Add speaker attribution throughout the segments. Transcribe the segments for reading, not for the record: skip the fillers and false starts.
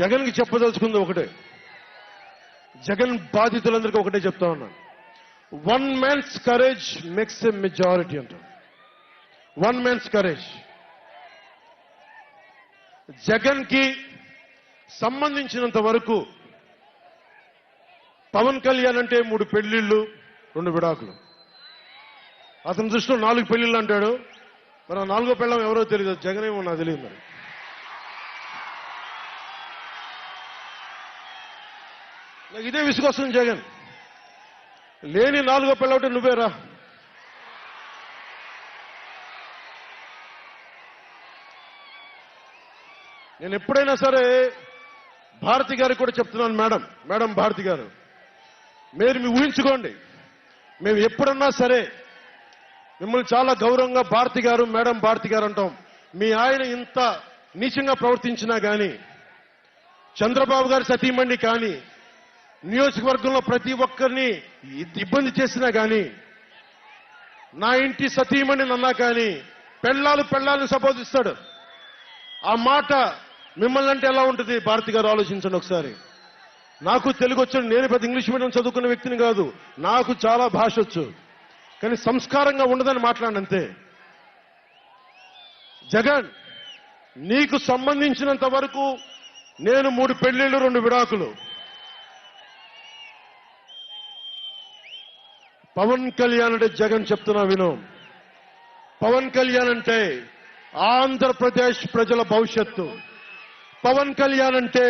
Speaker 1: జగన్ కి చెప్పదలుచుకుంది ఒకటే, జగన్ బాధితులందరికీ ఒకటే చెప్తా ఉన్నాను. One man's courage makes a majority అంట. One man's courage. జగన్ కి సంబంధించినంత వరకు పవన్ కళ్యాణ్ అంటే 3 పెళ్లిళ్ళు 2 విడాకులు. అతని దృష్టిలో 4 పెళ్లిళ్ళు అంటాడు. మరి 4వ పెళ్ళం ఎవరో తెలియదు, జగన్ ఏమో నాకు తెలియదు. మరి నాకు ఇదే విసుగొస్తుంది. జగన్ లేని 4వ పెళ్ళవుటే నువ్వేరా. నేను ఎప్పుడైనా సరే భారతి గారికి కూడా చెప్తున్నాను, మేడం భారతి గారు, మీరు ఊహించుకోండి, మేము ఎప్పుడన్నా సరే మిమ్మల్ని చాలా గౌరవంగా భారతి గారు, మేడం భారతి గారు అంటాం. మీ ఆయన ఇంత నీచంగా ప్రవర్తించినా కానీ, చంద్రబాబు గారి సతీమణి కానీ, నియోజకవర్గంలో ప్రతి ఒక్కరిని ఇబ్బంది చేసినా కానీ, నా ఇంటి సతీమణి అన్నా కానీ పెళ్ళాలను సంబోధిస్తాడు. ఆ మాట మిమ్మల్ని అంటే ఎలా ఉంటుంది భారతి గారు, ఆలోచించండి ఒకసారి. నాకు తెలుగు వచ్చాడు, నేను పెద్ద ఇంగ్లీష్ మీడియం చదువుకున్న వ్యక్తిని కాదు, నాకు చాలా భాష వచ్చు, కానీ సంస్కారంగా ఉండదని మాట్లాడినంతే. జగన్, నీకు సంబంధించినంత వరకు నేను 3 పెళ్లిళ్ళు 2 విడాకులు. పవన్ కళ్యాణ్ అంటే జగన్ చెప్తున్నా విను. పవన్ కళ్యాణ్ అంటే ఆంధ్రప్రదేశ్ ప్రజల భవిష్యత్తు. పవన్ కళ్యాణ్ అంటే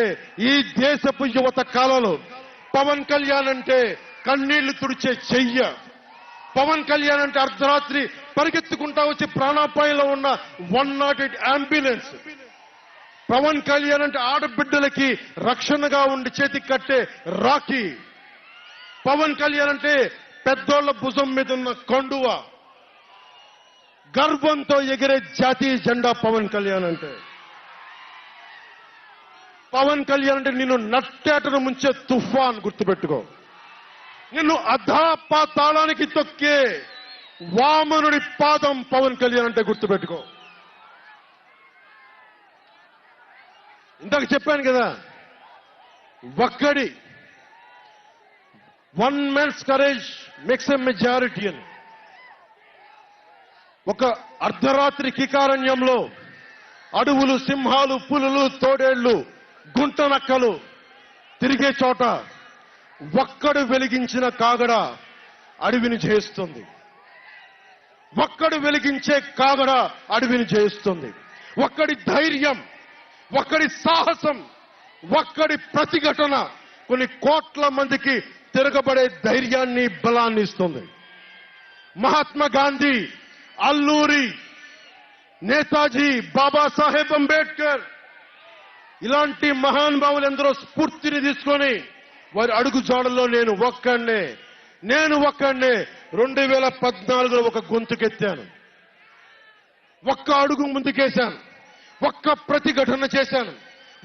Speaker 1: ఈ దేశపు యువత కాలంలో. పవన్ కళ్యాణ్ అంటే కన్నీళ్లు తుడిచే చెయ్య. పవన్ కళ్యాణ్ అంటే అర్ధరాత్రి పరిగెత్తుకుంటా వచ్చి ప్రాణాపాయంలో ఉన్న 108 అంబులెన్స్. పవన్ కళ్యాణ్ అంటే ఆడబిడ్డలకి రక్షణగా ఉండి చేతికి కట్టే రాఖీ. పవన్ కళ్యాణ్ అంటే పెద్దోళ్ల భుజం మీద ఉన్న కండువ, గర్వంతో ఎగిరే జాతీయ జెండా. పవన్ కళ్యాణ్ అంటే పవన్ కళ్యాణ్ అంటే నిన్ను నట్టేటను ముంచే తుఫాన్. గుర్తుపెట్టుకో, నిన్ను అధాపాతాళానికి తొక్కే వామనుడి పాదం పవన్ కళ్యాణ్ అంటే. గుర్తుపెట్టుకో. ఇందాక చెప్పాను కదా, ఒక్కడి one man's courage makes a majority అని. ఒక అర్ధరాత్రి కికారణ్యంలో అడవులు, సింహాలు, పులులు, తోడేళ్లు, గుంటనక్కలు తిరిగే చోట ఒక్కడు వెలిగించిన కాగడ అడవిని జయిస్తుంది. ఒక్కడు వెలిగించే కాగడ అడవిని జయిస్తుంది. ఒక్కడి ధైర్యం, ఒక్కడి సాహసం, ఒక్కడి ప్రతిఘటన కొన్ని కోట్ల మందికి తిరగబడే ధైర్యాన్ని, బలాన్ని ఇస్తుంది. మహాత్మా గాంధీ, అల్లూరి, నేతాజీ, బాబాసాహెబ్ అంబేద్కర్ ఇలాంటి మహానుభావులు ఎందరో స్ఫూర్తిని తీసుకొని వారి అడుగు జాడల్లో నేను ఒక్కడినే 2014లో ఒక గొంతుకెత్తాను, ఒక్క అడుగు ముందుకేశాను, ఒక్క ప్రతిఘటన చేశాను,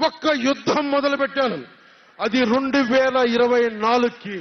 Speaker 1: ఒక్క యుద్ధం మొదలుపెట్టాను. అది 2024కి.